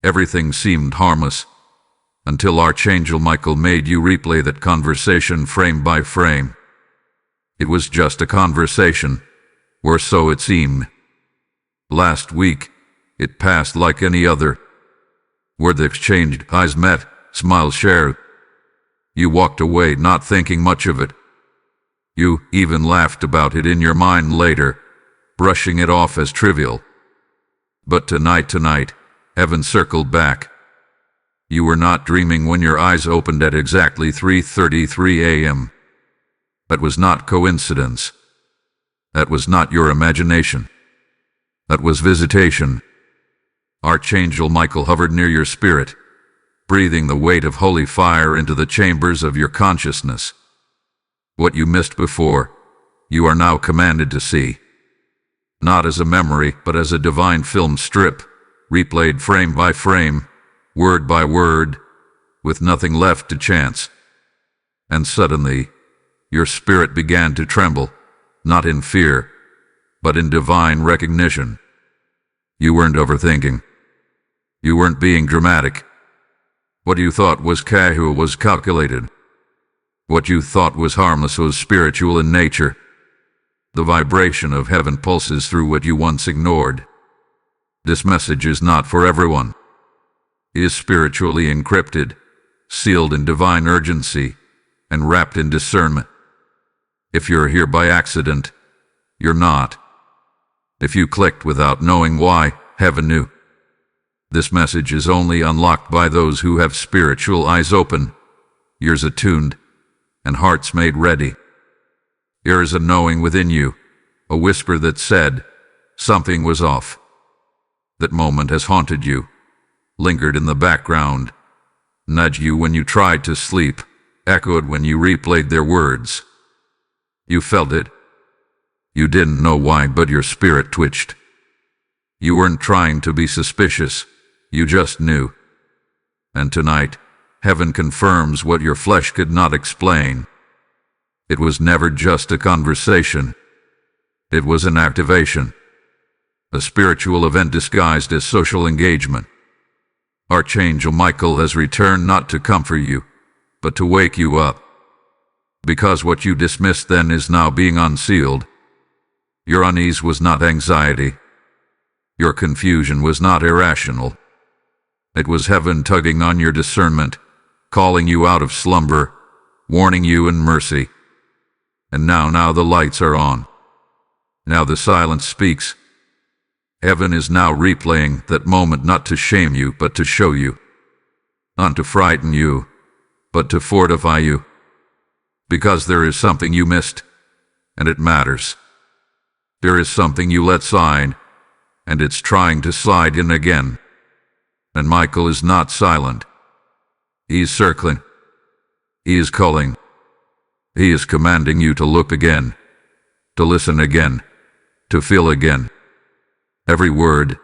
Everything seemed harmless, until Archangel Michael made you replay that conversation frame by frame. It was just a conversation, or so it seemed. Last week, it passed like any other. Words exchanged, eyes met, smiles shared. You walked away not thinking much of it. You even laughed about it in your mind later, brushing it off as trivial. But tonight, heaven circled back. You were not dreaming when your eyes opened at exactly 3:33 a.m. That was not coincidence. That was not your imagination. That was visitation. Archangel Michael hovered near your spirit, breathing the weight of holy fire into the chambers of your consciousness. What you missed before, you are now commanded to see. Not as a memory, but as a divine film strip, replayed frame by frame, word by word, with nothing left to chance. And suddenly, your spirit began to tremble, not in fear, but in divine recognition. You weren't overthinking. You weren't being dramatic. What you thought was casual was calculated. What you thought was harmless was spiritual in nature. The vibration of heaven pulses through what you once ignored. This message is not for everyone. It is spiritually encrypted, sealed in divine urgency, and wrapped in discernment. If you're here by accident, you're not. If you clicked without knowing why, heaven knew. This message is only unlocked by those who have spiritual eyes open, ears attuned, and hearts made ready. There is a knowing within you, a whisper that said, something was off. That moment has haunted you, lingered in the background, nudged you when you tried to sleep, echoed when you replayed their words. You felt it. You didn't know why, but your spirit twitched. You weren't trying to be suspicious, you just knew. And tonight, heaven confirms what your flesh could not explain. It was never just a conversation. It was an activation. A spiritual event disguised as social engagement. Archangel Michael has returned not to comfort you, but to wake you up. Because what you dismissed then is now being unsealed. Your unease was not anxiety. Your confusion was not irrational. It was heaven tugging on your discernment, calling you out of slumber, warning you in mercy. And now the lights are on. Now the silence speaks. Heaven is now replaying that moment not to shame you, but to show you. Not to frighten you, but to fortify you. Because there is something you missed, and it matters. There is something you let slide, and it's trying to slide in again. And Michael is not silent. He is circling. He is calling. He is commanding you to look again, to listen again, to feel again. Every word,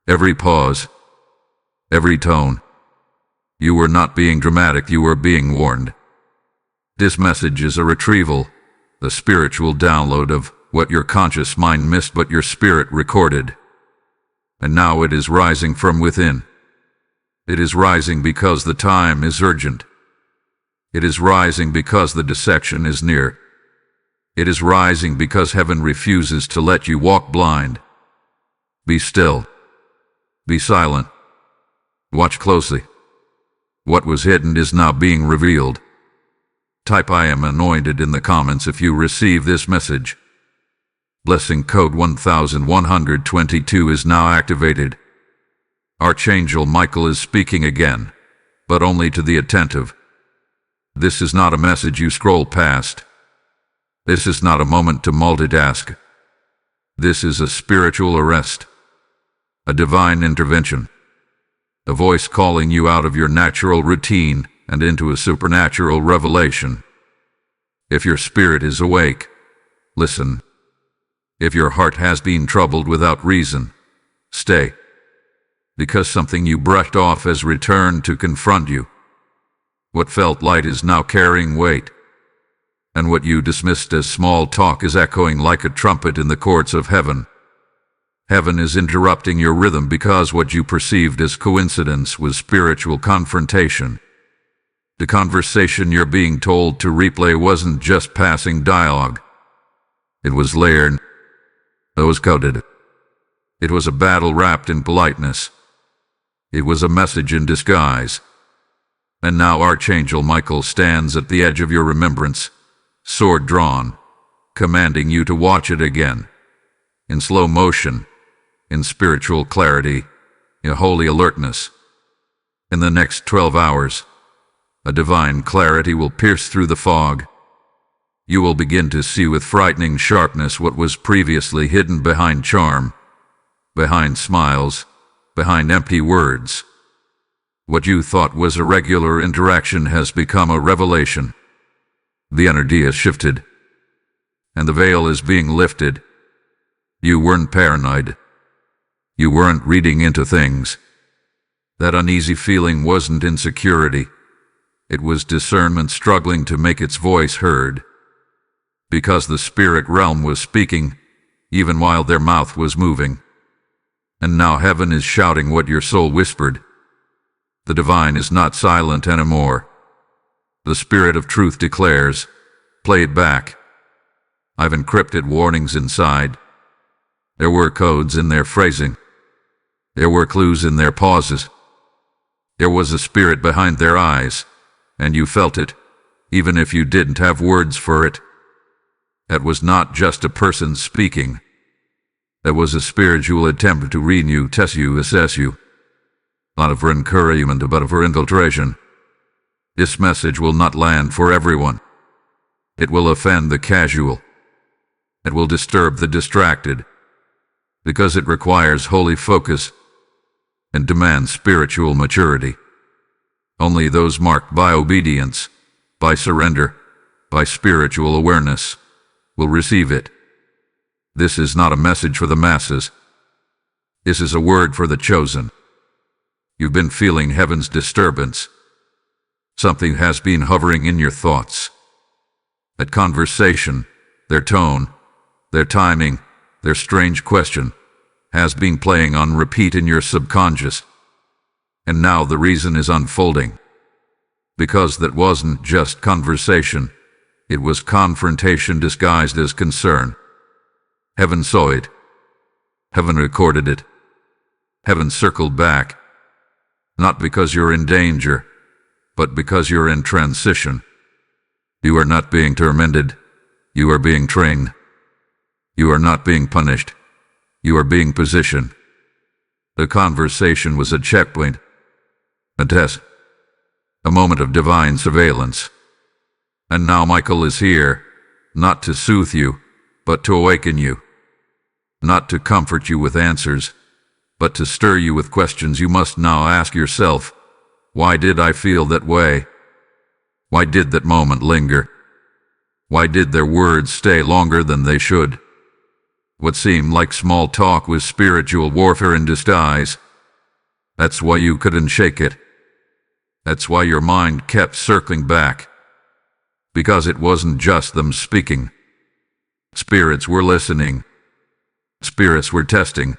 every pause, every tone. You were not being dramatic, you were being warned. This message is a retrieval, the spiritual download of what your conscious mind missed but your spirit recorded. And now it is rising from within. It is rising because the time is urgent. It is rising because the dissection is near. It is rising because heaven refuses to let you walk blind. Be still. Be silent. Watch closely. What was hidden is now being revealed. Type I am anointed in the comments if you receive this message. Blessing code 1122 is now activated. Archangel Michael is speaking again, but only to the attentive. This is not a message you scroll past. This is not a moment to multitask. This is a spiritual arrest, a divine intervention, a voice calling you out of your natural routine and into a supernatural revelation. If your spirit is awake, listen. If your heart has been troubled without reason, stay. Because something you brushed off has returned to confront you. What felt light is now carrying weight. And what you dismissed as small talk is echoing like a trumpet in the courts of heaven. Heaven is interrupting your rhythm because what you perceived as coincidence was spiritual confrontation. The conversation you're being told to replay wasn't just passing dialogue. It was layered. It was coded. It was a battle wrapped in politeness. It was a message in disguise. And now Archangel Michael stands at the edge of your remembrance, sword drawn, commanding you to watch it again. In slow motion, in spiritual clarity, in holy alertness. In the next 12 hours, a divine clarity will pierce through the fog. You will begin to see with frightening sharpness what was previously hidden behind charm, behind smiles, behind empty words. What you thought was a regular interaction has become a revelation. The energy has shifted, and the veil is being lifted. You weren't paranoid. You weren't reading into things. That uneasy feeling wasn't insecurity. It was discernment struggling to make its voice heard. Because the spirit realm was speaking, even while their mouth was moving. And now heaven is shouting what your soul whispered. The divine is not silent anymore. The spirit of truth declares, play it back. I've encrypted warnings inside. There were codes in their phrasing. There were clues in their pauses. There was a spirit behind their eyes, and you felt it, even if you didn't have words for it. That was not just a person speaking. That was a spiritual attempt to read you, test you, assess you. Not for encouragement, but for infiltration. This message will not land for everyone. It will offend the casual. It will disturb the distracted. Because it requires holy focus and demands spiritual maturity. Only those marked by obedience, by surrender, by spiritual awareness, will receive it. This is not a message for the masses. This is a word for the chosen. You've been feeling heaven's disturbance. Something has been hovering in your thoughts. That conversation, their tone, their timing, their strange question, has been playing on repeat in your subconscious. And now the reason is unfolding. Because that wasn't just conversation. It was confrontation disguised as concern. Heaven saw it. Heaven recorded it. Heaven circled back. Not because you're in danger, but because you're in transition. You are not being tormented. You are being trained. You are not being punished. You are being positioned. The conversation was a checkpoint, a test, a moment of divine surveillance. And now Michael is here, not to soothe you, but to awaken you. Not to comfort you with answers, but to stir you with questions you must now ask yourself. Why did I feel that way? Why did that moment linger? Why did their words stay longer than they should? What seemed like small talk was spiritual warfare in disguise. That's why you couldn't shake it. That's why your mind kept circling back. Because it wasn't just them speaking. Spirits were listening. Spirits were testing.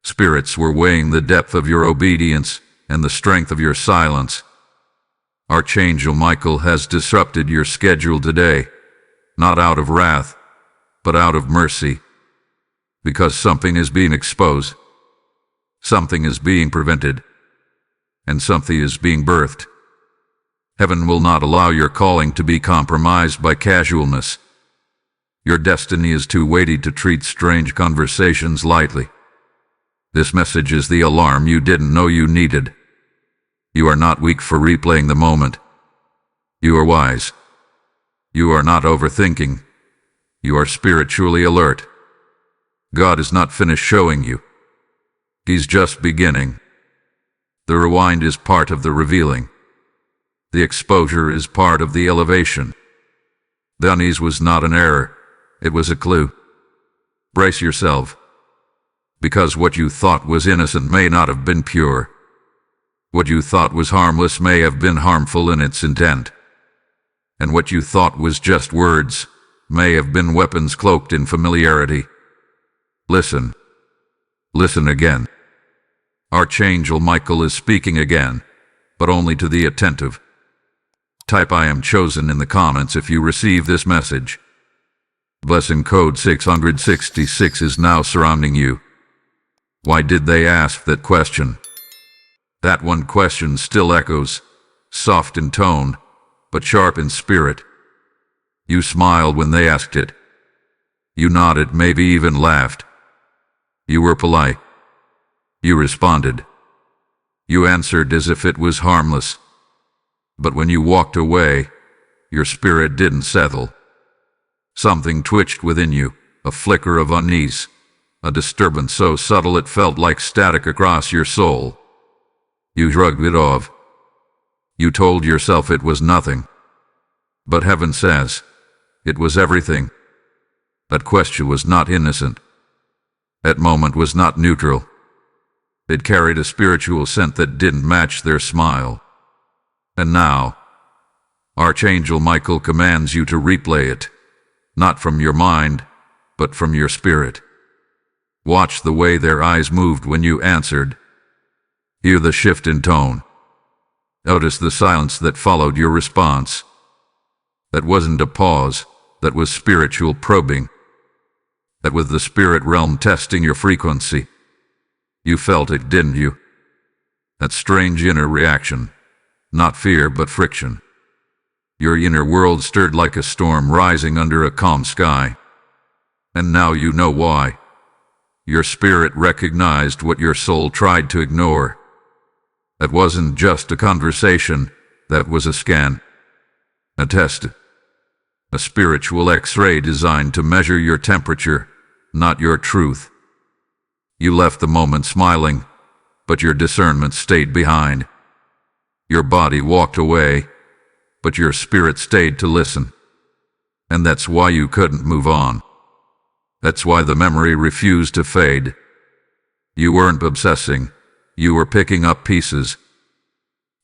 Spirits were weighing the depth of your obedience and the strength of your silence. Archangel Michael has disrupted your schedule today, not out of wrath, but out of mercy. Because something is being exposed, something is being prevented, and something is being birthed. Heaven will not allow your calling to be compromised by casualness. Your destiny is too weighty to treat strange conversations lightly. This message is the alarm you didn't know you needed. You are not weak for replaying the moment. You are wise. You are not overthinking. You are spiritually alert. God is not finished showing you. He's just beginning. The rewind is part of the revealing. The exposure is part of the elevation. The unease was not an error. It was a clue. Brace yourself. Because what you thought was innocent may not have been pure. What you thought was harmless may have been harmful in its intent. And what you thought was just words may have been weapons cloaked in familiarity. Listen. Listen again. Archangel Michael is speaking again, but only to the attentive. Type "I am chosen" in the comments if you receive this message. Blessing code 666 is now surrounding you. Why did they ask that question? That one question still echoes, soft in tone, but sharp in spirit. You smiled when they asked it. You nodded, maybe even laughed. You were polite. You responded. You answered as if it was harmless. But when you walked away, your spirit didn't settle. Something twitched within you, a flicker of unease, a disturbance so subtle it felt like static across your soul. You shrugged it off. You told yourself it was nothing. But heaven says, it was everything. That question was not innocent. That moment was not neutral. It carried a spiritual scent that didn't match their smile. And now, Archangel Michael commands you to replay it, not from your mind, but from your spirit. Watch the way their eyes moved when you answered. Hear the shift in tone. Notice the silence that followed your response. That wasn't a pause, that was spiritual probing. That was the spirit realm testing your frequency. You felt it, didn't you? That strange inner reaction. Not fear, but friction. Your inner world stirred like a storm rising under a calm sky. And now you know why. Your spirit recognized what your soul tried to ignore. That wasn't just a conversation, that was a scan. A test. A spiritual X-ray designed to measure your temperature, not your truth. You left the moment smiling, but your discernment stayed behind. Your body walked away, but your spirit stayed to listen. And that's why you couldn't move on. That's why the memory refused to fade. You weren't obsessing, you were picking up pieces.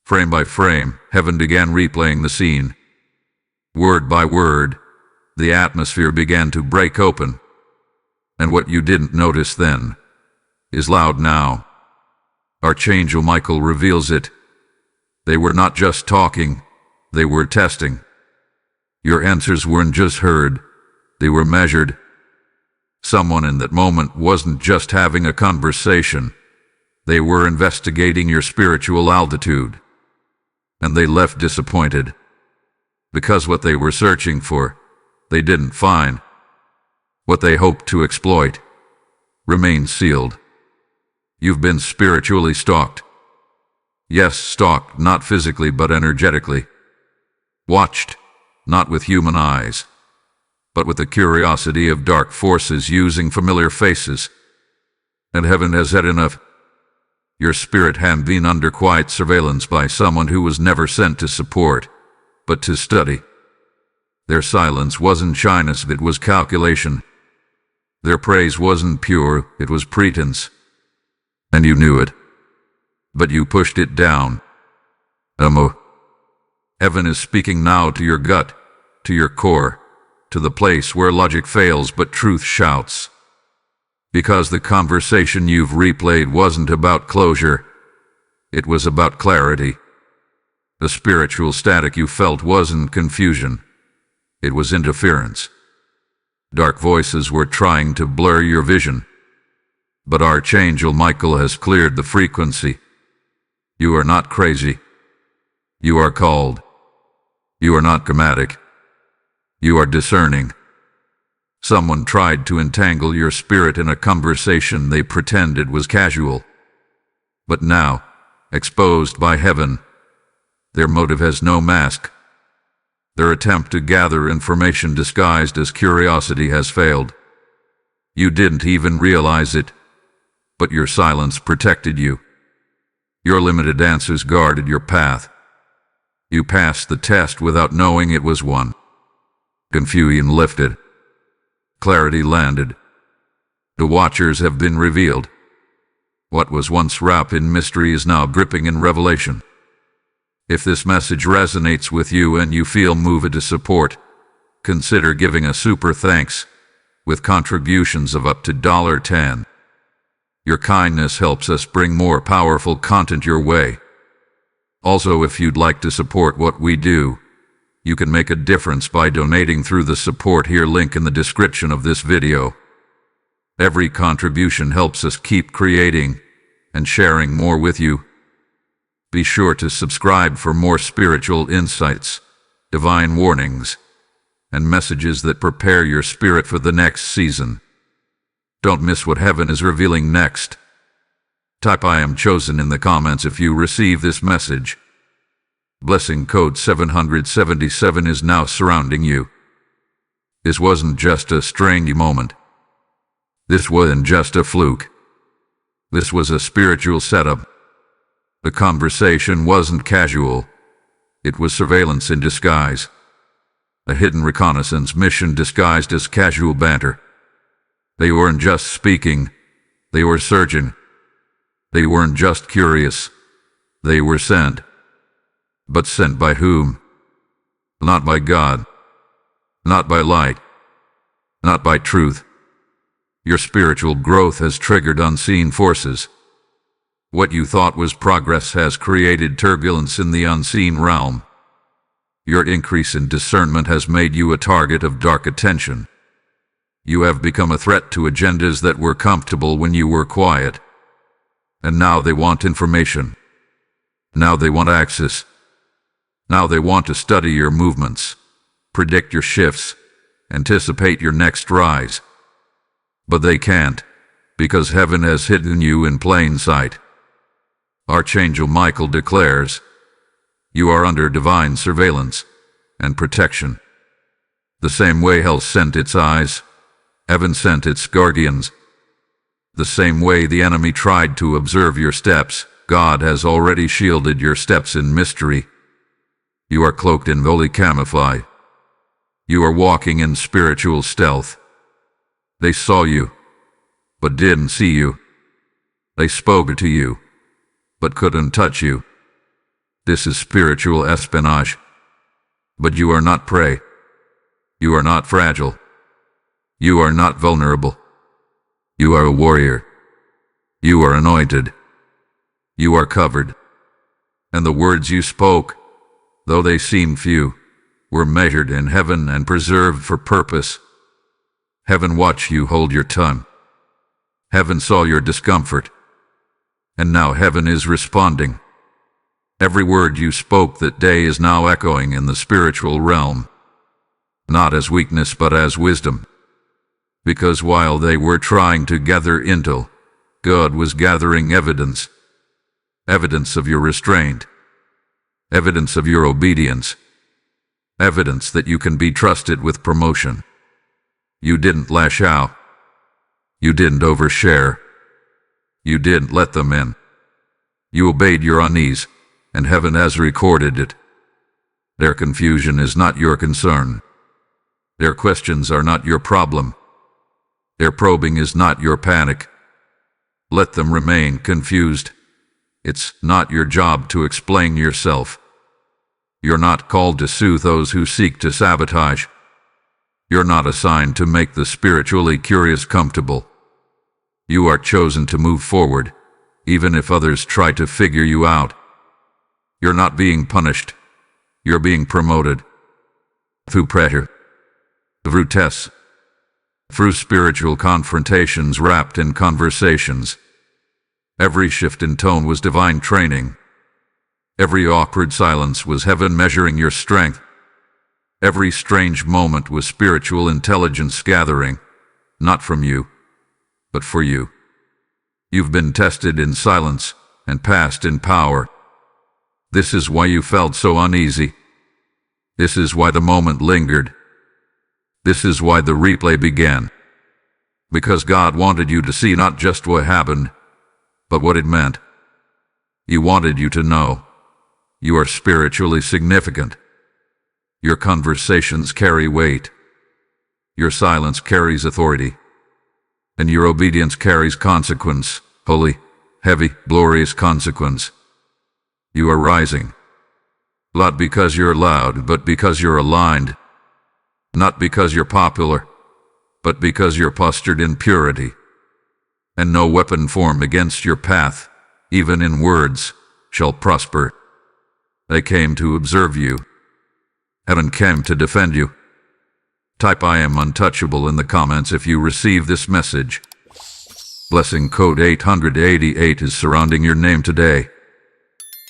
Frame by frame, heaven began replaying the scene. Word by word, the atmosphere began to break open. And what you didn't notice then is loud now. Archangel Michael reveals it. They were not just talking, they were testing. Your answers weren't just heard, they were measured. Someone in that moment wasn't just having a conversation, they were investigating your spiritual altitude. And they left disappointed. Because what they were searching for, they didn't find. What they hoped to exploit remained sealed. You've been spiritually stalked. Yes, stalked, not physically but energetically. Watched, not with human eyes, but with the curiosity of dark forces using familiar faces. And heaven has had enough. Your spirit had been under quiet surveillance by someone who was never sent to support, but to study. Their silence wasn't shyness, it was calculation. Their praise wasn't pure, it was pretense. And you knew it. But you pushed it down. Heaven is speaking now to your gut, to your core, to the place where logic fails but truth shouts. Because the conversation you've replayed wasn't about closure, it was about clarity. The spiritual static you felt wasn't confusion, it was interference. Dark voices were trying to blur your vision. But Archangel Michael has cleared the frequency. You are not crazy. You are called. You are not dramatic. You are discerning. Someone tried to entangle your spirit in a conversation they pretended was casual. But now, exposed by heaven, their motive has no mask. Their attempt to gather information disguised as curiosity has failed. You didn't even realize it, but your silence protected you. Your limited answers guarded your path. You passed the test without knowing it was one. Confusion lifted. Clarity landed. The watchers have been revealed. What was once wrapped in mystery is now gripping in revelation. If this message resonates with you and you feel moved to support, consider giving a super thanks with contributions of up to $10. Your kindness helps us bring more powerful content your way. Also, if you'd like to support what we do, you can make a difference by donating through the support here link in the description of this video. Every contribution helps us keep creating and sharing more with you. Be sure to subscribe for more spiritual insights, divine warnings, and messages that prepare your spirit for the next season. Don't miss what heaven is revealing next. Type "I am chosen" in the comments if you receive this message. Blessing code 777 is now surrounding you. This wasn't just a strange moment. This wasn't just a fluke. This was a spiritual setup. The conversation wasn't casual. It was surveillance in disguise. A hidden reconnaissance mission disguised as casual banter. They weren't just speaking. They were searching. They weren't just curious. They were sent. But sent by whom? Not by God. Not by light. Not by truth. Your spiritual growth has triggered unseen forces. What you thought was progress has created turbulence in the unseen realm. Your increase in discernment has made you a target of dark attention. You have become a threat to agendas that were comfortable when you were quiet. And now they want information. Now they want access. Now they want to study your movements, predict your shifts, anticipate your next rise. But they can't, because heaven has hidden you in plain sight. Archangel Michael declares, you are under divine surveillance and protection. The same way hell sent its eyes, heaven sent its guardians. The same way the enemy tried to observe your steps, God has already shielded your steps in mystery. You are cloaked in holy camouflage. You are walking in spiritual stealth. They saw you, but didn't see you. They spoke to you, but couldn't touch you. This is spiritual espionage. But you are not prey. You are not fragile. You are not vulnerable. You are a warrior. You are anointed. You are covered. And the words you spoke, though they seem few, were measured in heaven and preserved for purpose. Heaven watched you hold your tongue. Heaven saw your discomfort. And now heaven is responding. Every word you spoke that day is now echoing in the spiritual realm. Not as weakness but as wisdom. Because while they were trying to gather intel, God was gathering evidence. Evidence of your restraint. Evidence of your obedience. Evidence that you can be trusted with promotion. You didn't lash out. You didn't overshare. You didn't let them in. You obeyed your unease, and heaven has recorded it. Their confusion is not your concern. Their questions are not your problem. Their probing is not your panic. Let them remain confused. It's not your job to explain yourself. You're not called to soothe those who seek to sabotage. You're not assigned to make the spiritually curious comfortable. You are chosen to move forward, even if others try to figure you out. You're not being punished. You're being promoted. Through pressure. Through tests. Through spiritual confrontations wrapped in conversations. Every shift in tone was divine training. Every awkward silence was heaven measuring your strength. Every strange moment was spiritual intelligence gathering, not from you, but for you. You've been tested in silence and passed in power. This is why you felt so uneasy. This is why the moment lingered. This is why the replay began. Because God wanted you to see not just what happened, but what it meant. He wanted you to know you are spiritually significant. Your conversations carry weight. Your silence carries authority. And your obedience carries consequence, holy, heavy, glorious consequence. You are rising. Not because you're loud, but because you're aligned. Not because you're popular, but because you're postured in purity. and no weapon formed against your path, even in words, shall prosper. They came to observe you. Heaven came to defend you. Type "I am untouchable" in the comments if you receive this message. Blessing code 888 is surrounding your name today.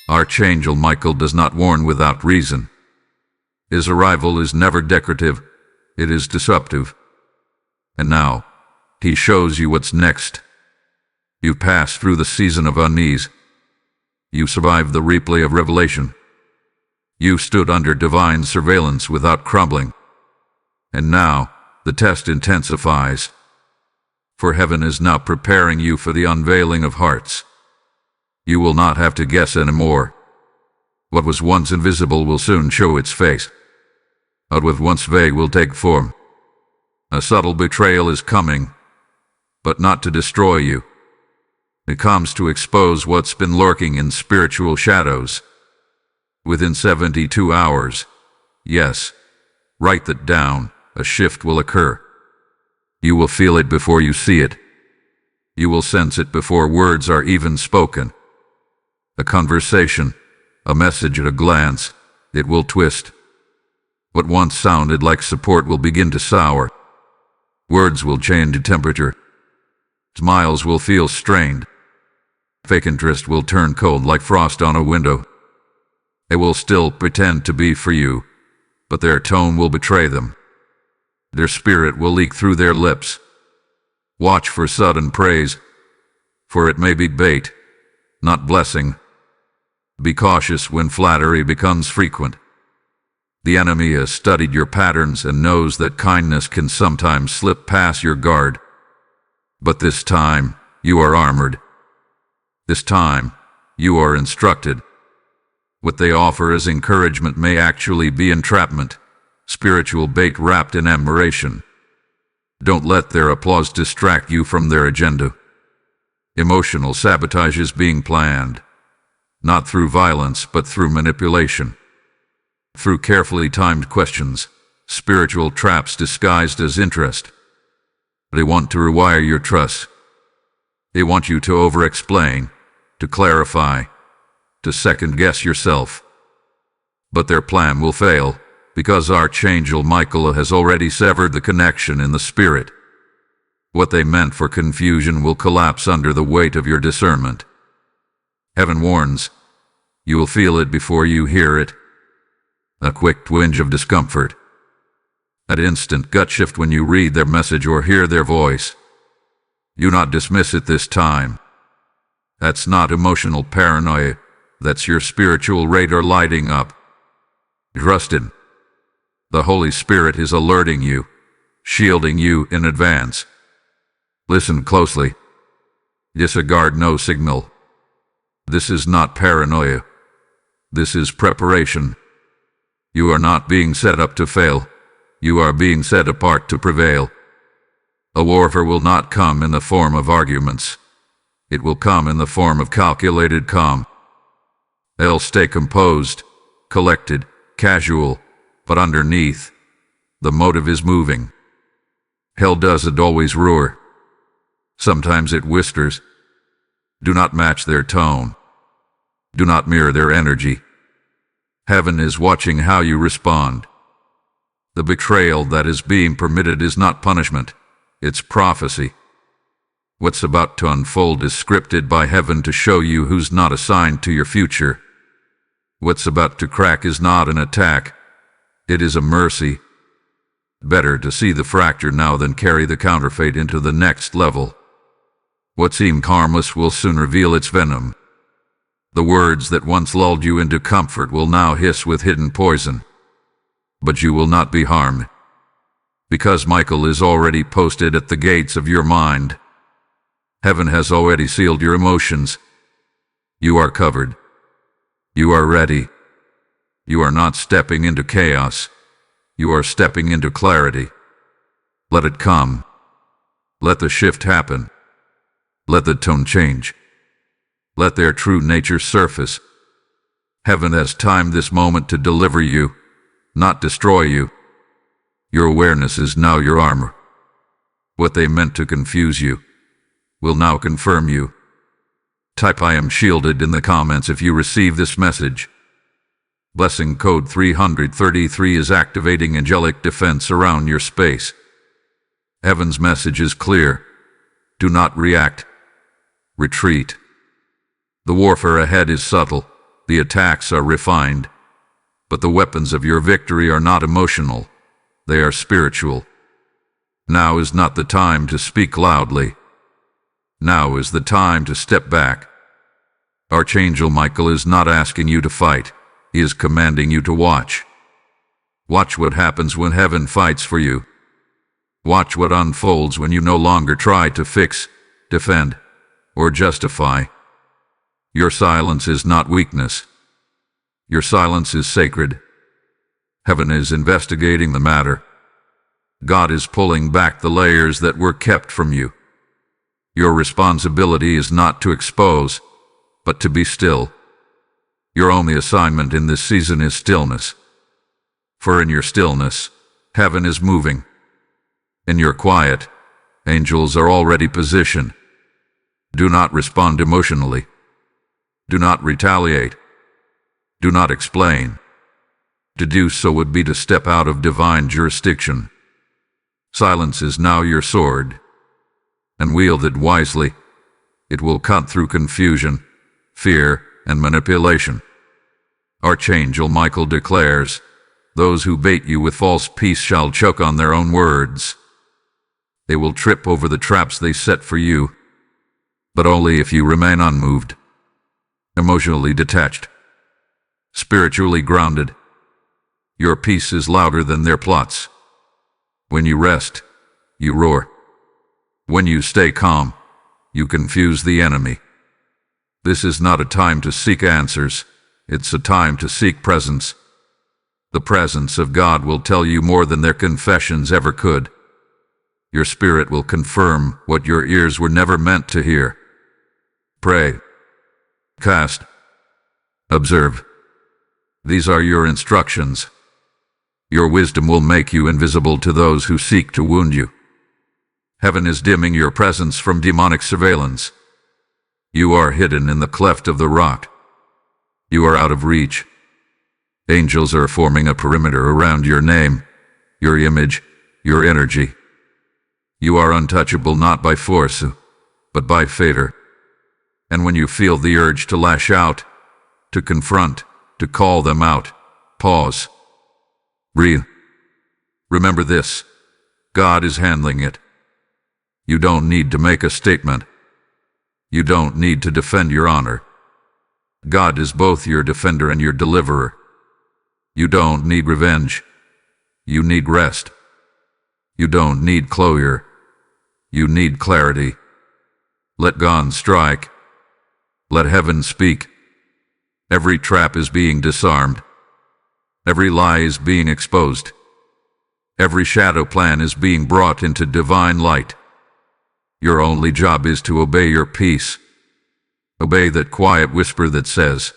Archangel Michael does not warn without reason. His arrival is never decorative, it is disruptive. And now, he shows you what's next. You passed through the season of unease. You survived the replay of revelation. You stood under divine surveillance without crumbling. And now, the test intensifies. For heaven is now preparing you for the unveiling of hearts. You will not have to guess anymore. What was once invisible will soon show its face. What was once vague will take form. A subtle betrayal is coming, but not to destroy you. It comes to expose what's been lurking in spiritual shadows. Within 72 hours, yes, write that down, a shift will occur. You will feel it before you see it. You will sense it before words are even spoken. A conversation, a message at a glance, it will twist. What once sounded like support will begin to sour. Words will change temperature. Smiles will feel strained. Fake interest will turn cold like frost on a window. They will still pretend to be for you, but their tone will betray them. Their spirit will leak through their lips. Watch for sudden praise, for it may be bait, not blessing. Be cautious when flattery becomes frequent. The enemy has studied your patterns and knows that kindness can sometimes slip past your guard. But this time, you are armored. This time, you are instructed. What they offer as encouragement may actually be entrapment, spiritual bait wrapped in admiration. Don't let their applause distract you from their agenda. Emotional sabotage is being planned, not through violence but through manipulation. Through carefully timed questions, spiritual traps disguised as interest. They want to rewire your trust. They want you to over-explain, to clarify, to second-guess yourself. But their plan will fail, because Archangel Michael has already severed the connection in the spirit. What they meant for confusion will collapse under the weight of your discernment. Heaven warns, you will feel it before you hear it. A quick twinge of discomfort. An instant gut shift when you read their message or hear their voice. Do not dismiss it this time. That's not emotional paranoia. That's your spiritual radar lighting up. Trust it. The Holy Spirit is alerting you, shielding you in advance. Listen closely. Disregard no signal. This is not paranoia. This is preparation. You are not being set up to fail. You are being set apart to prevail. A warfare will not come in the form of arguments. It will come in the form of calculated calm. They'll stay composed, collected, casual, but underneath, the motive is moving. Hell doesn't always roar. Sometimes it whispers. Do not match their tone. Do not mirror their energy. Heaven is watching how you respond. The betrayal that is being permitted is not punishment, it's prophecy. What's about to unfold is scripted by heaven to show you who's not assigned to your future. What's about to crack is not an attack, it is a mercy. Better to see the fracture now than carry the counterfeit into the next level. What seemed harmless will soon reveal its venom. The words that once lulled you into comfort will now hiss with hidden poison. But you will not be harmed, because Michael is already posted at the gates of your mind. Heaven has already sealed your emotions. You are covered. You are ready. You are not stepping into chaos. You are stepping into clarity. Let it come. Let the shift happen. Let the tone change. Let their true nature surface. Heaven has timed this moment to deliver you, not destroy you. Your awareness is now your armor. What they meant to confuse you, will now confirm you. Type "I am shielded" in the comments if you receive this message. Blessing code 333 is activating angelic defense around your space. Heaven's message is clear. Do not react. Retreat. The warfare ahead is subtle. The attacks are refined. But the weapons of your victory are not emotional. They are spiritual. Now is not the time to speak loudly. Now is the time to step back. Archangel Michael is not asking you to fight. He is commanding you to watch. Watch what happens when heaven fights for you. Watch what unfolds when you no longer try to fix, defend, or justify. Your silence is not weakness. Your silence is sacred. Heaven is investigating the matter. God is pulling back the layers that were kept from you. Your responsibility is not to expose, but to be still. Your only assignment in this season is stillness. For in your stillness, heaven is moving. In your quiet, angels are already positioned. Do not respond emotionally. Do not retaliate. Do not explain. To do so would be to step out of divine jurisdiction. Silence is now your sword, and wield it wisely. It will cut through confusion, fear, and manipulation. Archangel Michael declares, "Those who bait you with false peace shall choke on their own words. They will trip over the traps they set for you, but only if you remain unmoved, emotionally detached, spiritually grounded. Your peace is louder than their plots. When you rest, you roar. When you stay calm, you confuse the enemy. This is not a time to seek answers. It's a time to seek presence. The presence of God will tell you more than their confessions ever could. Your spirit will confirm what your ears were never meant to hear. Pray. Cast. Observe. These are your instructions. Your wisdom will make you invisible to those who seek to wound you. Heaven is dimming your presence from demonic surveillance. You are hidden in the cleft of the rock. You are out of reach. Angels are forming a perimeter around your name, your image, your energy. You are untouchable not by force, but by favor. And when you feel the urge to lash out, to confront, to call them out, pause. Breathe. Remember this. God is handling it. You don't need to make a statement. You don't need to defend your honor. God is both your defender and your deliverer. You don't need revenge. You need rest. You don't need closure. You need clarity. Let God strike. Let heaven speak. Every trap is being disarmed. Every lie is being exposed. Every shadow plan is being brought into divine light. Your only job is to obey your peace. Obey that quiet whisper that says,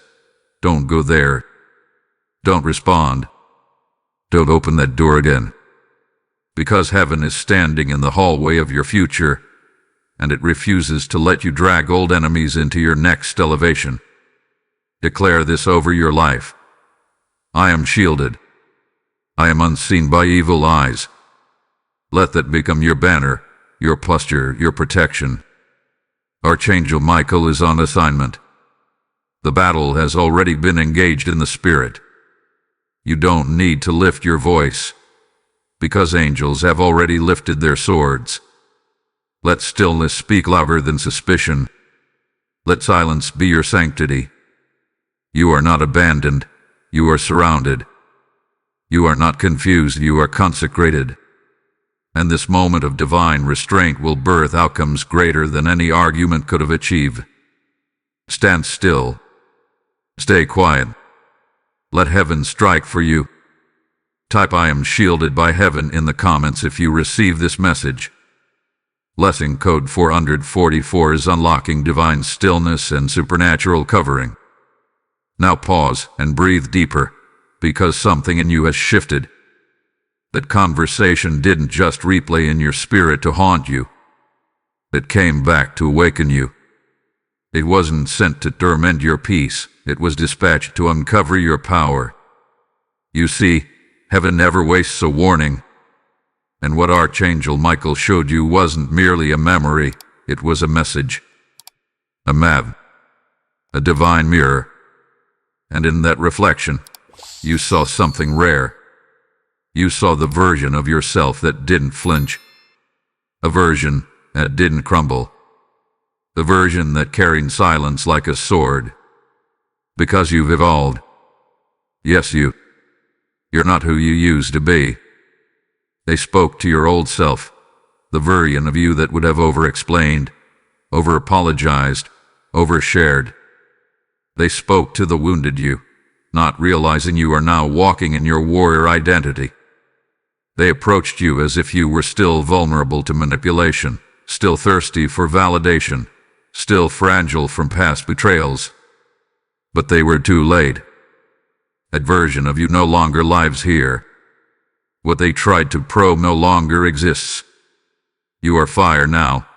"Don't go there. Don't respond. Don't open that door again." Because heaven is standing in the hallway of your future, and it refuses to let you drag old enemies into your next elevation. Declare this over your life. I am shielded. I am unseen by evil eyes. Let that become your banner, your posture, your protection. Archangel Michael is on assignment. The battle has already been engaged in the spirit. You don't need to lift your voice, because angels have already lifted their swords. Let stillness speak louder than suspicion. Let silence be your sanctity. You are not abandoned. You are surrounded. You are not confused. You are consecrated. And this moment of divine restraint will birth outcomes greater than any argument could have achieved. Stand still. Stay quiet. Let heaven strike for you. Type "I am shielded by heaven" in the comments if you receive this message. Blessing code 444 is unlocking divine stillness and supernatural covering. Now pause and breathe deeper, because something in you has shifted. That conversation didn't just replay in your spirit to haunt you. It came back to awaken you. It wasn't sent to torment your peace. It was dispatched to uncover your power. You see, heaven never wastes a warning. And what Archangel Michael showed you wasn't merely a memory, it was a message. A map. A divine mirror. And in that reflection, you saw something rare. You saw the version of yourself that didn't flinch. A version that didn't crumble. A version that carried silence like a sword. Because you've evolved. Yes, you're not who you used to be. They spoke to your old self, the version of you that would have over-explained, over-apologized, over-shared. They spoke to the wounded you, not realizing you are now walking in your warrior identity. They approached you as if you were still vulnerable to manipulation, still thirsty for validation, still fragile from past betrayals. But they were too late. That version of you no longer lives here. What they tried to probe no longer exists. You are fire now,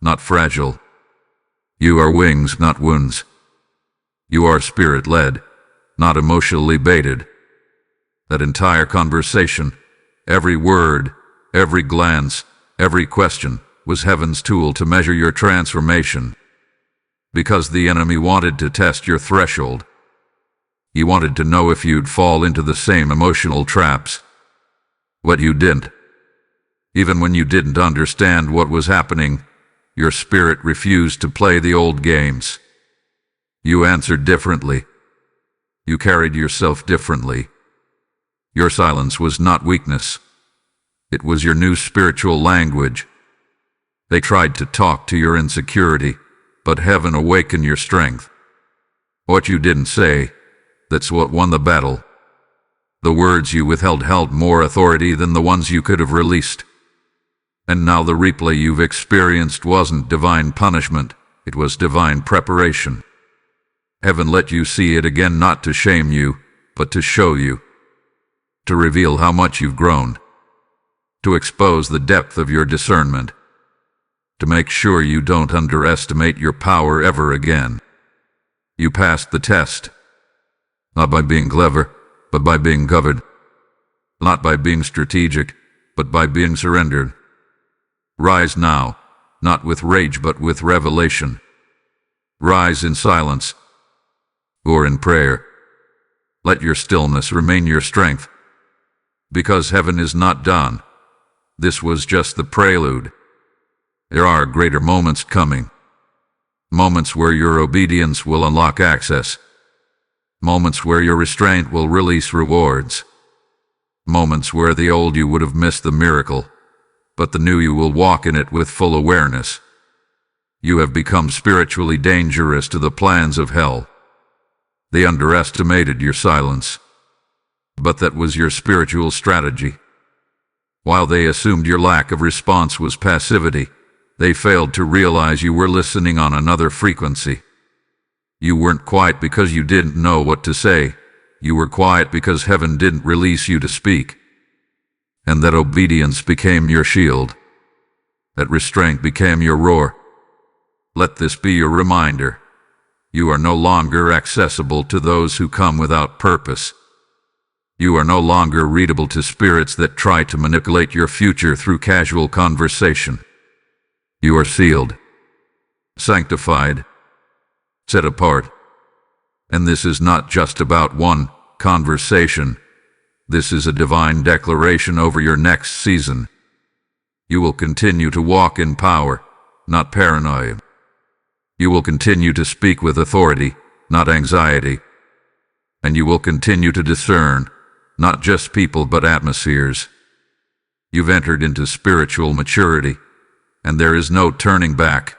not fragile. You are wings, not wounds. You are spirit-led, not emotionally baited. That entire conversation, every word, every glance, every question, was heaven's tool to measure your transformation. Because the enemy wanted to test your threshold. He wanted to know if you'd fall into the same emotional traps. But you didn't. Even when you didn't understand what was happening, your spirit refused to play the old games. You answered differently. You carried yourself differently. Your silence was not weakness. It was your new spiritual language. They tried to talk to your insecurity, but heaven awakened your strength. What you didn't say, that's what won the battle. The words you withheld held more authority than the ones you could have released. And now the replay you've experienced wasn't divine punishment, it was divine preparation. Heaven let you see it again not to shame you, but to show you. To reveal how much you've grown. To expose the depth of your discernment. To make sure you don't underestimate your power ever again. You passed the test. Not by being clever, but by being covered. Not by being strategic, but by being surrendered. Rise now, not with rage but with revelation. Rise in silence, or in prayer. Let your stillness remain your strength. Because heaven is not done. This was just the prelude. There are greater moments coming. Moments where your obedience will unlock access. Moments where your restraint will release rewards. Moments where the old you would have missed the miracle, but the new you will walk in it with full awareness. You have become spiritually dangerous to the plans of hell. They underestimated your silence, but that was your spiritual strategy. While they assumed your lack of response was passivity, they failed to realize you were listening on another frequency. You weren't quiet because you didn't know what to say. You were quiet because heaven didn't release you to speak. And that obedience became your shield. That restraint became your roar. Let this be your reminder. You are no longer accessible to those who come without purpose. You are no longer readable to spirits that try to manipulate your future through casual conversation. You are sealed, sanctified, set apart. And this is not just about one conversation. This is a divine declaration over your next season. You will continue to walk in power, not paranoia. You will continue to speak with authority, not anxiety. And you will continue to discern, not just people but atmospheres. You've entered into spiritual maturity, and there is no turning back.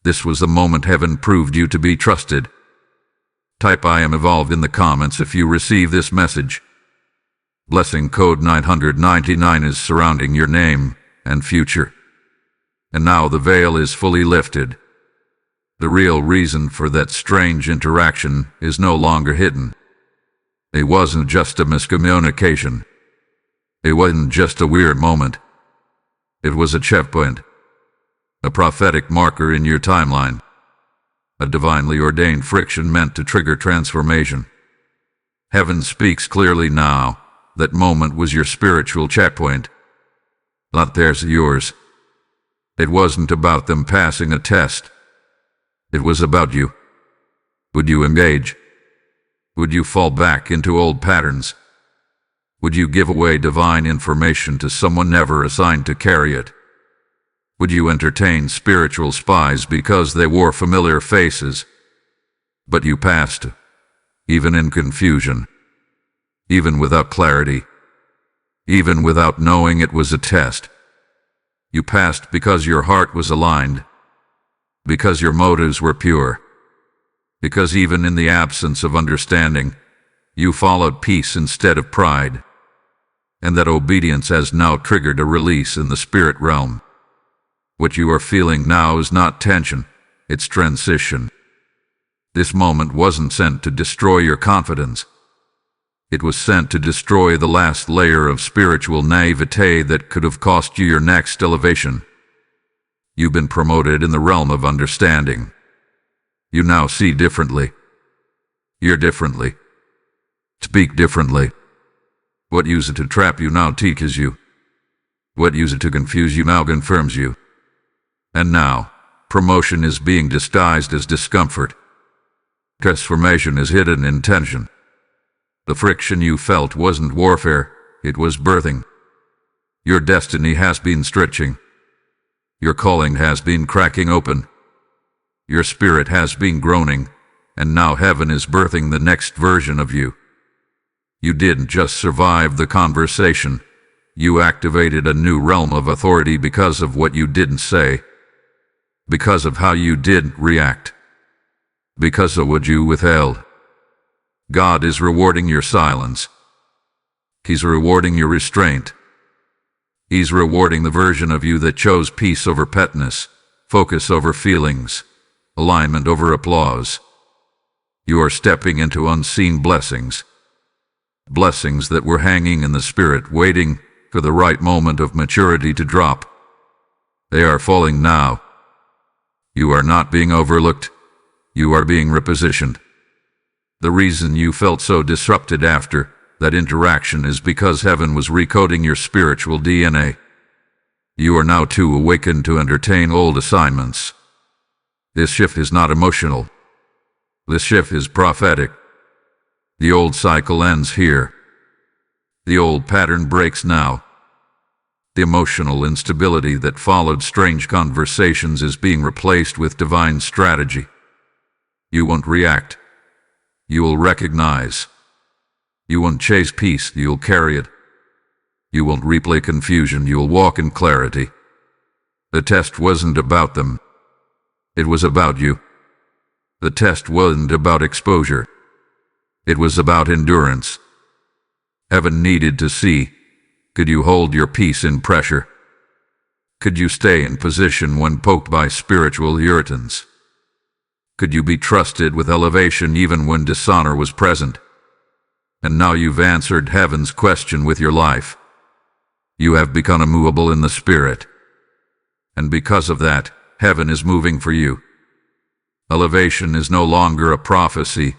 This was the moment heaven proved you to be trusted. Type I am evolved in the comments if you receive this message. Blessing code 999 is surrounding your name and future. And now the veil is fully lifted. The real reason for that strange interaction is no longer hidden. It wasn't just a miscommunication. It wasn't just a weird moment. It was a checkpoint. a prophetic marker in your timeline, a divinely ordained friction meant to trigger transformation. Heaven speaks clearly now. That moment was your spiritual checkpoint. Not theirs, yours. It wasn't about them passing a test. It was about you. Would you engage? Would you fall back into old patterns? Would you give away divine information to someone never assigned to carry it? Would you entertain spiritual spies because they wore familiar faces? But you passed, even in confusion, even without clarity, even without knowing it was a test. You passed because your heart was aligned, because your motives were pure, because even in the absence of understanding, you followed peace instead of pride, and that obedience has now triggered a release in the spirit realm. What you are feeling now is not tension, it's transition. This moment wasn't sent to destroy your confidence. It was sent to destroy the last layer of spiritual naivete that could have cost you your next elevation. You've been promoted in the realm of understanding. You now see differently. Hear differently. Speak differently. What used to trap you now teaches you. What used to confuse you now confirms you. And now, promotion is being disguised as discomfort. Transformation is hidden in tension. The friction you felt wasn't warfare, it was birthing. Your destiny has been stretching. Your calling has been cracking open. Your spirit has been groaning, and now heaven is birthing the next version of you. You didn't just survive the conversation, you activated a new realm of authority because of what you didn't say, because of how you didn't react, because of what you withheld. God is rewarding your silence. He's rewarding your restraint. He's rewarding the version of you that chose peace over petness, focus over feelings, alignment over applause. You are stepping into unseen blessings. Blessings that were hanging in the spirit, waiting for the right moment of maturity to drop. They are falling now. You are not being overlooked. You are being repositioned. The reason you felt so disrupted after that interaction is because heaven was recoding your spiritual DNA. You are now too awakened to entertain old assignments. This shift is not emotional. This shift is prophetic. The old cycle ends here. The old pattern breaks now. The emotional instability that followed strange conversations is being replaced with divine strategy. You won't react. You will recognize. You won't chase peace, you'll carry it. You won't replay confusion, you'll walk in clarity. The test wasn't about them. It was about you. The test wasn't about exposure. It was about endurance. Heaven needed to see, could you hold your peace in pressure? Could you stay in position when poked by spiritual irritants? Could you be trusted with elevation even when dishonor was present? And now you've answered heaven's question with your life. You have become immovable in the spirit. And because of that, heaven is moving for you. Elevation is no longer a prophecy.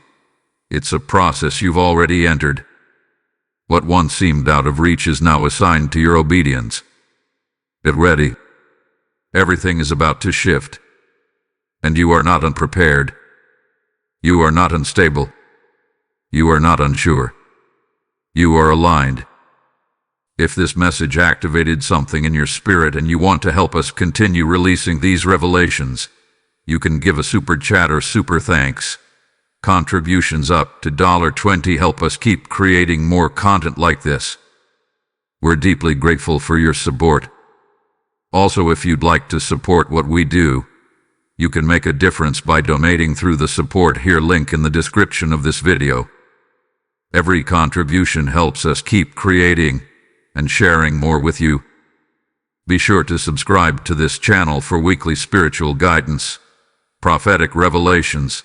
It's a process you've already entered. What once seemed out of reach is now assigned to your obedience. Get ready. Everything is about to shift. And you are not unprepared. You are not unstable. You are not unsure. You are aligned. If this message activated something in your spirit and you want to help us continue releasing these revelations, you can give a super chat or super thanks. Contributions up to $20 help us keep creating more content like this. We're deeply grateful for your support. Also, if you'd like to support what we do, you can make a difference by donating through the support here link in the description of this video. Every contribution helps us keep creating and sharing more with you. Be sure to subscribe to this channel for weekly spiritual guidance, prophetic revelations,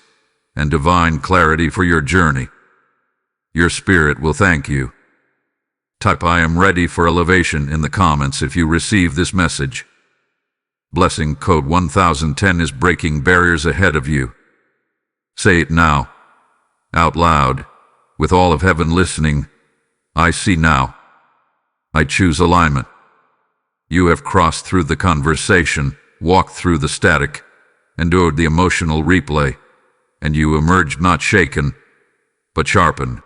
and divine clarity for your journey. Your spirit will thank you. Type "I am ready for elevation" in the comments if you receive this message. Blessing code 1010 is breaking barriers ahead of you. Say it now, out loud, with all of heaven listening. I see now. I choose alignment. You have crossed through the conversation, walked through the static, endured the emotional replay, and you emerged not shaken, but sharpened.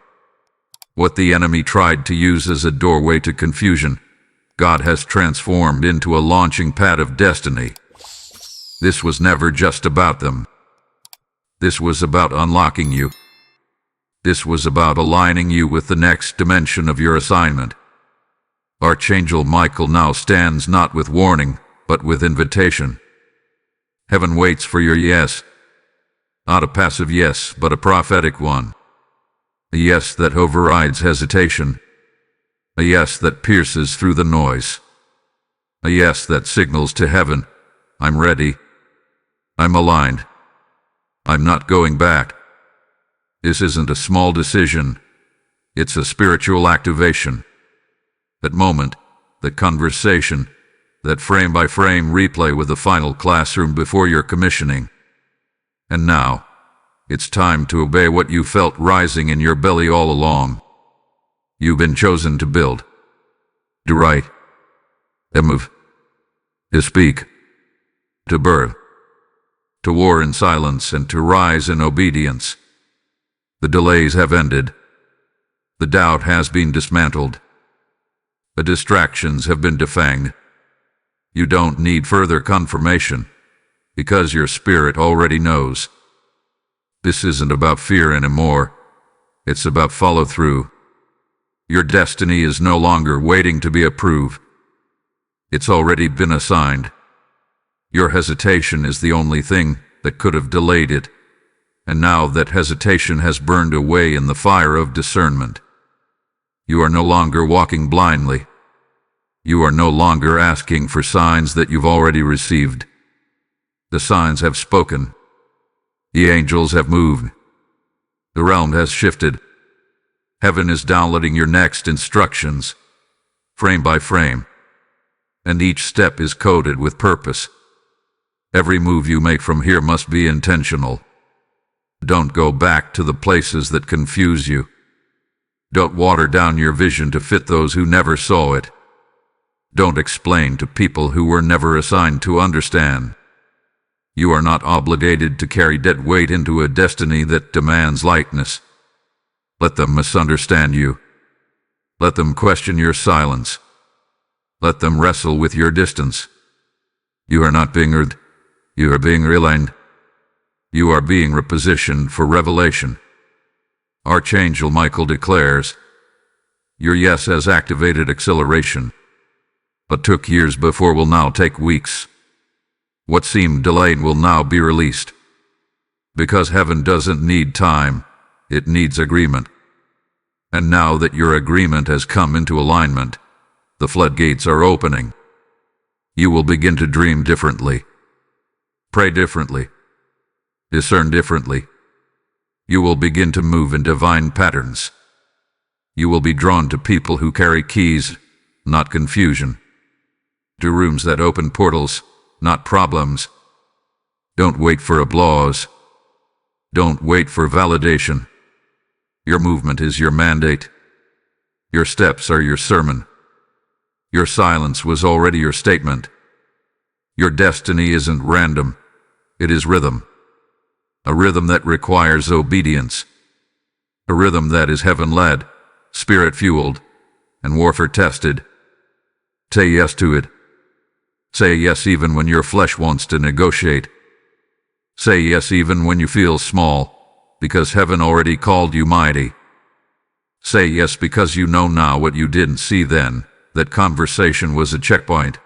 What the enemy tried to use as a doorway to confusion, God has transformed into a launching pad of destiny. This was never just about them. This was about unlocking you. This was about aligning you with the next dimension of your assignment. Archangel Michael now stands not with warning, but with invitation. Heaven waits for your yes. Not a passive yes, but a prophetic one. A yes that overrides hesitation. A yes that pierces through the noise. A yes that signals to heaven, I'm ready. I'm aligned. I'm not going back. This isn't a small decision. It's a spiritual activation. That moment, that conversation, that frame-by-frame replay with the final classroom before your commissioning. And now, it's time to obey what you felt rising in your belly all along. You've been chosen to build, to write, to move, to speak, to birth, to war in silence and to rise in obedience. The delays have ended. The doubt has been dismantled. The distractions have been defanged. You don't need further confirmation, because your spirit already knows. This isn't about fear anymore. It's about follow-through. Your destiny is no longer waiting to be approved. It's already been assigned. Your hesitation is the only thing that could have delayed it, and now that hesitation has burned away in the fire of discernment. You are no longer walking blindly. You are no longer asking for signs that you've already received. The signs have spoken. The angels have moved. The realm has shifted. Heaven is downloading your next instructions, frame by frame, and each step is coded with purpose. Every move you make from here must be intentional. Don't go back to the places that confuse you. Don't water down your vision to fit those who never saw it. Don't explain to people who were never assigned to understand. You are not obligated to carry dead weight into a destiny that demands lightness. Let them misunderstand you. Let them question your silence. Let them wrestle with your distance. You are not being heard. You are being realigned. You are being repositioned for revelation. Archangel Michael declares, your yes has activated acceleration. What took years before will now take weeks. What seemed delayed will now be released. Because heaven doesn't need time, it needs agreement. And now that your agreement has come into alignment, the floodgates are opening. You will begin to dream differently, pray differently, discern differently. You will begin to move in divine patterns. You will be drawn to people who carry keys, not confusion. To rooms that open portals, not problems. Don't wait for applause. Don't wait for validation. Your movement is your mandate. Your steps are your sermon. Your silence was already your statement. Your destiny isn't random. It is rhythm. A rhythm that requires obedience. A rhythm that is heaven-led, spirit-fueled, and warfare-tested. Say yes to it. Say yes even when your flesh wants to negotiate. Say yes even when you feel small, because heaven already called you mighty. Say yes because you know now what you didn't see then, that conversation was a checkpoint.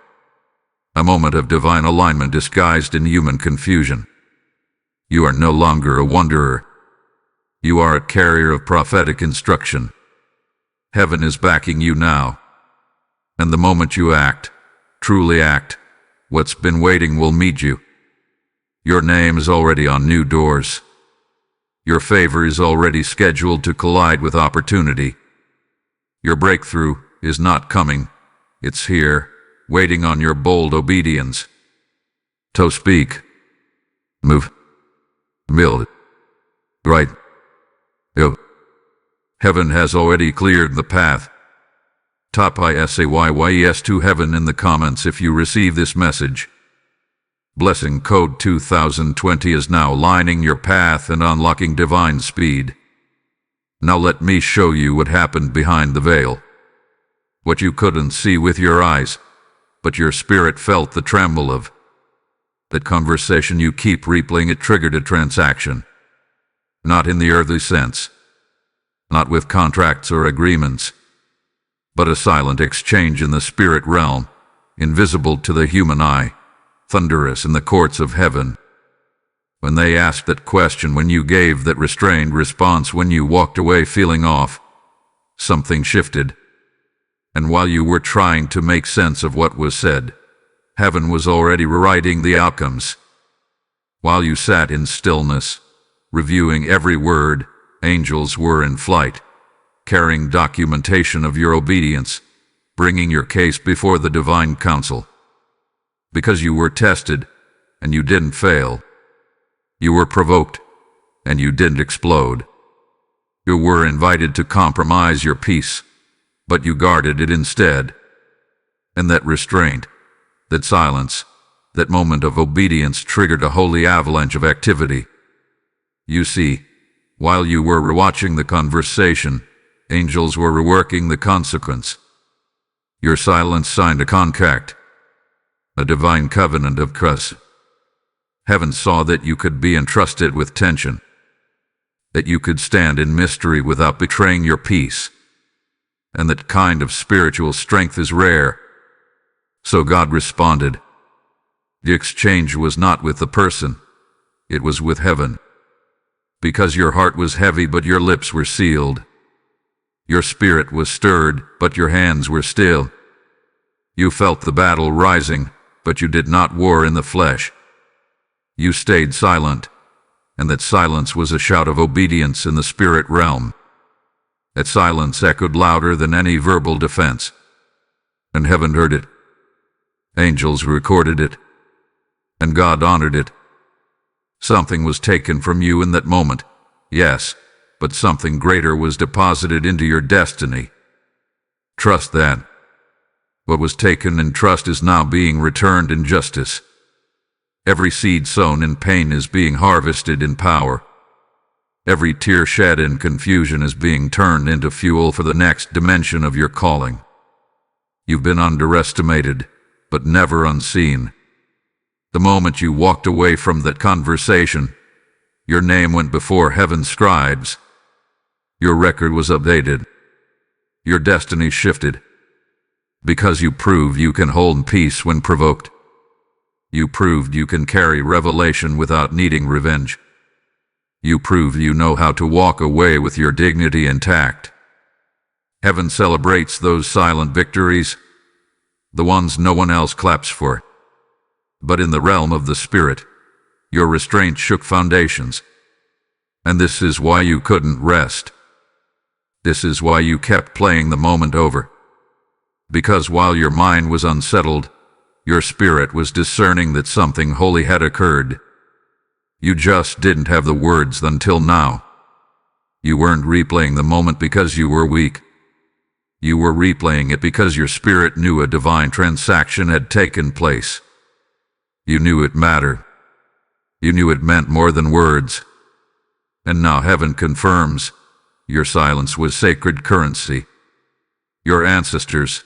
A moment of divine alignment disguised in human confusion. You are no longer a wanderer. You are a carrier of prophetic instruction. Heaven is backing you now. And the moment you act, truly act, what's been waiting will meet you. Your name is already on new doors. Your favor is already scheduled to collide with opportunity. Your breakthrough is not coming. It's here, waiting on your bold obedience. To speak. Move. Build. Right. Go. Heaven has already cleared the path. Top ISAYYES to heaven in the comments if you receive this message. Blessing code 2020 is now lining your path and unlocking divine speed. Now let me show you what happened behind the veil. What you couldn't see with your eyes, but your spirit felt the tremble of. That conversation you keep replaying, it triggered a transaction. Not in the earthly sense. Not with contracts or agreements. But a silent exchange in the spirit realm, invisible to the human eye, thunderous in the courts of heaven. When they asked that question, when you gave that restrained response, when you walked away feeling off, something shifted. And while you were trying to make sense of what was said, heaven was already rewriting the outcomes. While you sat in stillness, reviewing every word, angels were in flight, carrying documentation of your obedience, bringing your case before the divine council. Because you were tested, and you didn't fail. You were provoked, and you didn't explode. You were invited to compromise your peace, but you guarded it instead. And that restraint, that silence, that moment of obedience triggered a holy avalanche of activity. You see, while you were rewatching the conversation, angels were reworking the consequence. Your silence signed a contract, a divine covenant of trust. Heaven saw that you could be entrusted with tension, that you could stand in mystery without betraying your peace, and that kind of spiritual strength is rare. So God responded. The exchange was not with the person, it was with heaven. Because your heart was heavy but your lips were sealed. Your spirit was stirred, but your hands were still. You felt the battle rising, but you did not war in the flesh. You stayed silent, and that silence was a shout of obedience in the spirit realm. That silence echoed louder than any verbal defense. And heaven heard it. Angels recorded it. And God honored it. Something was taken from you in that moment, yes, but something greater was deposited into your destiny. Trust that. What was taken in trust is now being returned in justice. Every seed sown in pain is being harvested in power. Every tear shed in confusion is being turned into fuel for the next dimension of your calling. You've been underestimated, but never unseen. The moment you walked away from that conversation, your name went before heaven's scribes. Your record was updated. Your destiny shifted. Because you proved you can hold peace when provoked. You proved you can carry revelation without needing revenge. You prove you know how to walk away with your dignity intact. Heaven celebrates those silent victories, the ones no one else claps for. But in the realm of the spirit, your restraint shook foundations. And this is why you couldn't rest. This is why you kept playing the moment over. Because while your mind was unsettled, your spirit was discerning that something holy had occurred. You just didn't have the words until now. You weren't replaying the moment because you were weak. You were replaying it because your spirit knew a divine transaction had taken place. You knew it mattered. You knew it meant more than words. And now heaven confirms, your silence was sacred currency. Your ancestors,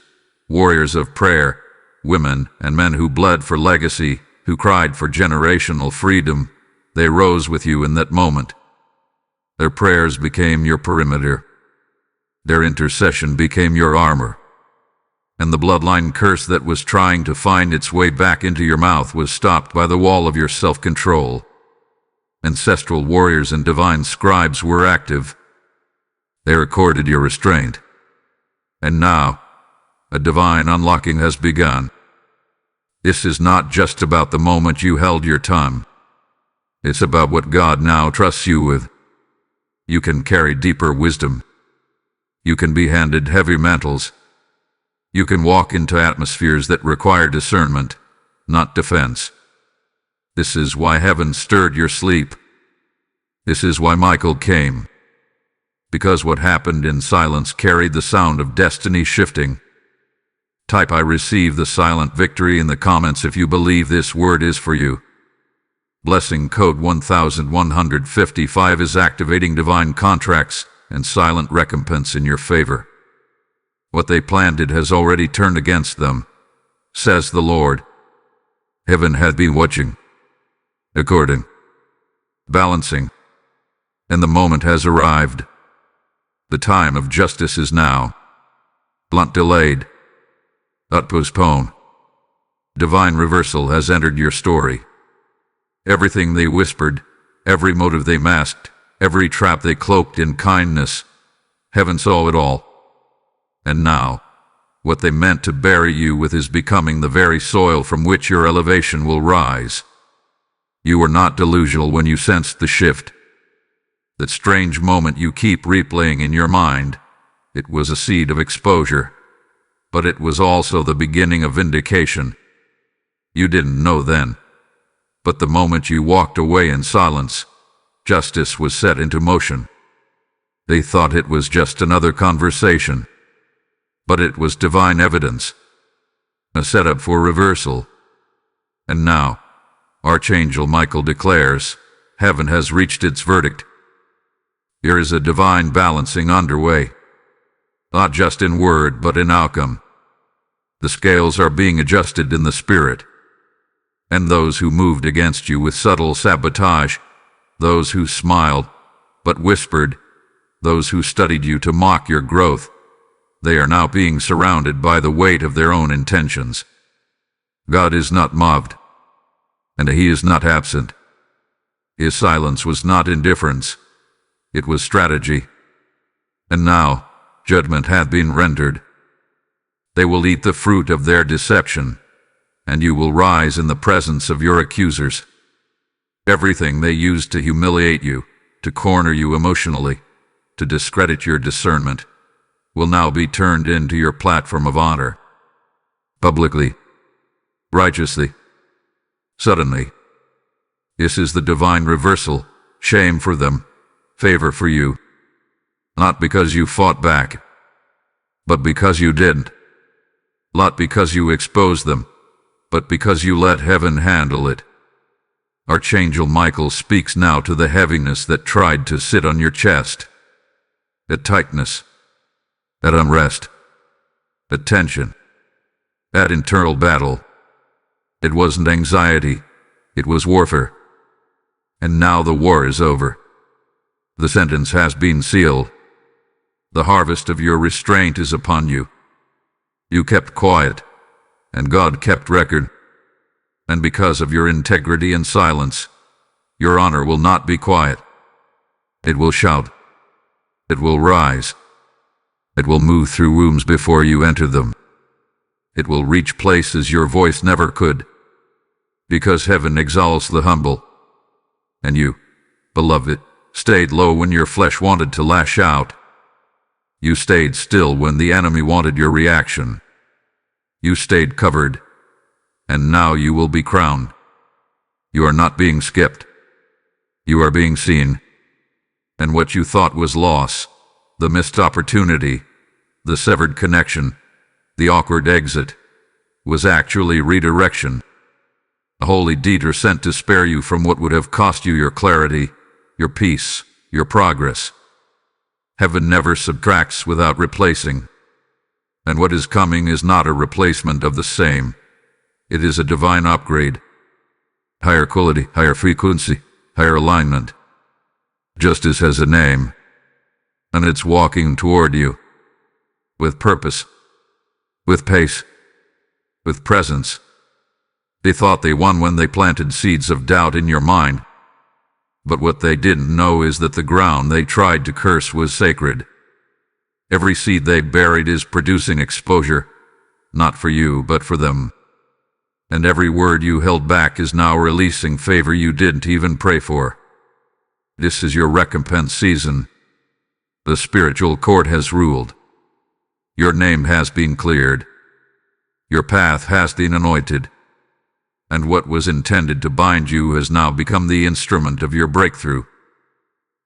warriors of prayer, women and men who bled for legacy, who cried for generational freedom, they rose with you in that moment. Their prayers became your perimeter. Their intercession became your armor. And the bloodline curse that was trying to find its way back into your mouth was stopped by the wall of your self-control. Ancestral warriors and divine scribes were active. They recorded your restraint. And now, a divine unlocking has begun. This is not just about the moment you held your tongue. It's about what God now trusts you with. You can carry deeper wisdom. You can be handed heavy mantles. You can walk into atmospheres that require discernment, not defense. This is why heaven stirred your sleep. This is why Michael came. Because what happened in silence carried the sound of destiny shifting. Type "I receive the silent victory" in the comments if you believe this word is for you. Blessing code 1155 is activating divine contracts and silent recompense in your favor. What they planted has already turned against them, says the Lord. Heaven has been watching, according, balancing, and the moment has arrived. The time of justice is now. Not delayed, not postponed. Divine reversal has entered your story. Everything they whispered, every motive they masked, every trap they cloaked in kindness, heaven saw it all. And now, what they meant to bury you with is becoming the very soil from which your elevation will rise. You were not delusional when you sensed the shift. That strange moment you keep replaying in your mind, it was a seed of exposure, but it was also the beginning of vindication. You didn't know then. But the moment you walked away in silence, justice was set into motion. They thought it was just another conversation, but it was divine evidence, a setup for reversal. And now, Archangel Michael declares, heaven has reached its verdict. There is a divine balancing underway, not just in word but in outcome. The scales are being adjusted in the spirit. And those who moved against you with subtle sabotage, those who smiled but whispered, those who studied you to mock your growth, they are now being surrounded by the weight of their own intentions. God is not mocked, and He is not absent. His silence was not indifference, it was strategy. And now, judgment hath been rendered. They will eat the fruit of their deception, and you will rise in the presence of your accusers. Everything they used to humiliate you, to corner you emotionally, to discredit your discernment, will now be turned into your platform of honor. Publicly, righteously, suddenly. This is the divine reversal, shame for them, favor for you. Not because you fought back, but because you didn't. Not because you exposed them, but because you let heaven handle it. Archangel Michael speaks now to the heaviness that tried to sit on your chest. At tightness, at unrest, at tension, at internal battle. It wasn't anxiety, it was warfare. And now the war is over. The sentence has been sealed. The harvest of your restraint is upon you. You kept quiet, and God kept record. And because of your integrity and silence, your honor will not be quiet. It will shout. It will rise. It will move through rooms before you enter them. It will reach places your voice never could. Because heaven exalts the humble. And you, beloved, stayed low when your flesh wanted to lash out. You stayed still when the enemy wanted your reaction. You stayed covered, and now you will be crowned. You are not being skipped. You are being seen. And what you thought was loss, the missed opportunity, the severed connection, the awkward exit, was actually redirection. A holy deeder sent to spare you from what would have cost you your clarity, your peace, your progress. Heaven never subtracts without replacing. And what is coming is not a replacement of the same. It is a divine upgrade. Higher quality, higher frequency, higher alignment. Justice has a name, and it's walking toward you. With purpose, with pace, with presence. They thought they won when they planted seeds of doubt in your mind. But what they didn't know is that the ground they tried to curse was sacred. Every seed they buried is producing exposure, not for you, but for them. And every word you held back is now releasing favor you didn't even pray for. This is your recompense season. The spiritual court has ruled. Your name has been cleared. Your path has been anointed. And what was intended to bind you has now become the instrument of your breakthrough.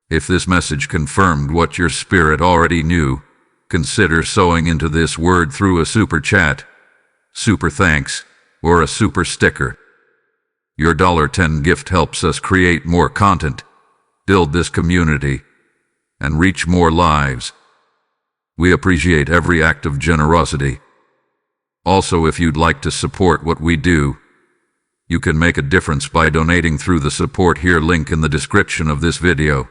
If this message confirmed what your spirit already knew, consider sewing into this word through a super chat, super thanks, or a super sticker. Your $10 gift helps us create more content, build this community, and reach more lives. We appreciate every act of generosity. Also, if you'd like to support what we do, you can make a difference by donating through the support here link in the description of this video.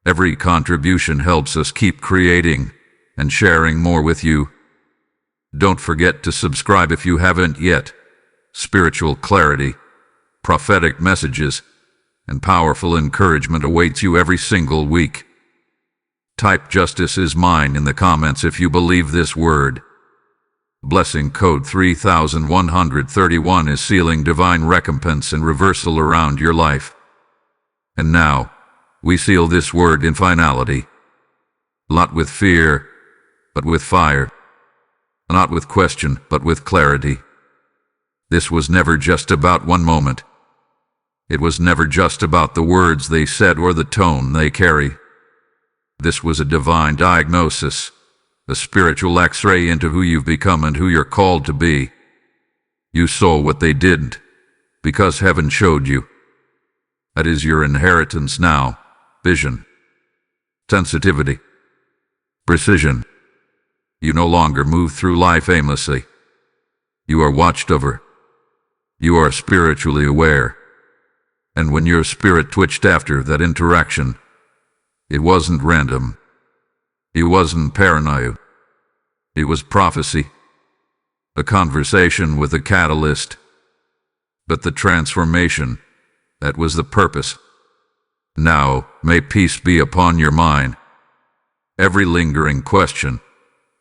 Every contribution helps us keep creating and sharing more with you. Don't forget to subscribe if you haven't yet. Spiritual clarity, prophetic messages, and powerful encouragement awaits you every single week. Type "Justice is mine" in the comments if you believe this word. Blessing code 3131 is sealing divine recompense and reversal around your life. And now, we seal this word in finality. Not with fear, but with fire. Not with question, but with clarity. This was never just about one moment. It was never just about the words they said or the tone they carry. This was a divine diagnosis, a spiritual X-ray into who you've become and who you're called to be. You saw what they didn't, because heaven showed you. That is your inheritance now: vision, sensitivity, precision. You no longer move through life aimlessly. You are watched over. You are spiritually aware. And when your spirit twitched after that interaction, it wasn't random. It wasn't paranoia. It was prophecy. A conversation with a catalyst. But the transformation, that was the purpose. Now, may peace be upon your mind. Every lingering question,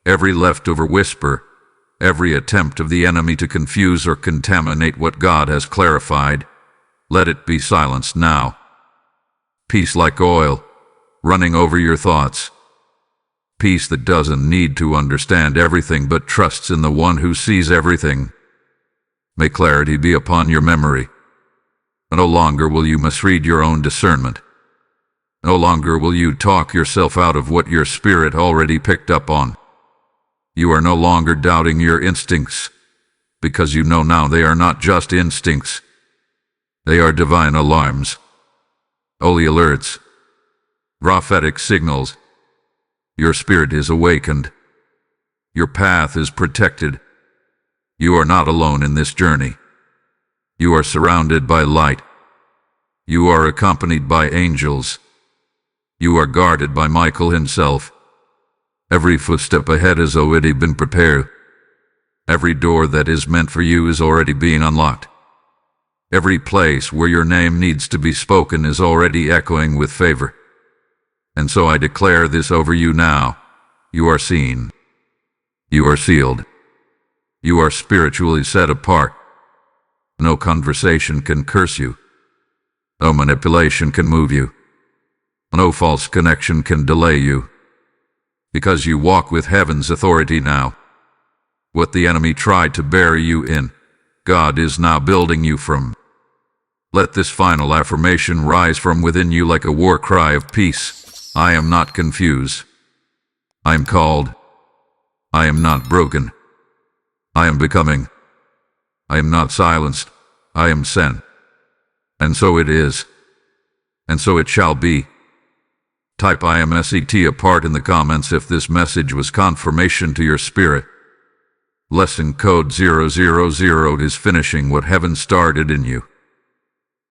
every leftover whisper, every attempt of the enemy to confuse or contaminate what God has clarified, let it be silenced now. Peace like oil, running over your thoughts. Peace that doesn't need to understand everything but trusts in the one who sees everything. May clarity be upon your memory. No longer will you misread your own discernment. No longer will you talk yourself out of what your spirit already picked up on. You are no longer doubting your instincts, because you know now they are not just instincts. They are divine alarms, holy alerts, prophetic signals. Your spirit is awakened. Your path is protected. You are not alone in this journey. You are surrounded by light. You are accompanied by angels. You are guarded by Michael himself. Every footstep ahead has already been prepared. Every door that is meant for you is already being unlocked. Every place where your name needs to be spoken is already echoing with favor. And so I declare this over you now. You are seen. You are sealed. You are spiritually set apart. No conversation can curse you. No manipulation can move you. No false connection can delay you. Because you walk with heaven's authority now. What the enemy tried to bury you in, God is now building you from. Let this final affirmation rise from within you like a war cry of peace. I am not confused. I am called. I am not broken. I am becoming. I am not silenced. I am sent. And so it is. And so it shall be. Type "I am SET" apart in the comments if this message was confirmation to your spirit. Lesson code 000 is finishing what heaven started in you.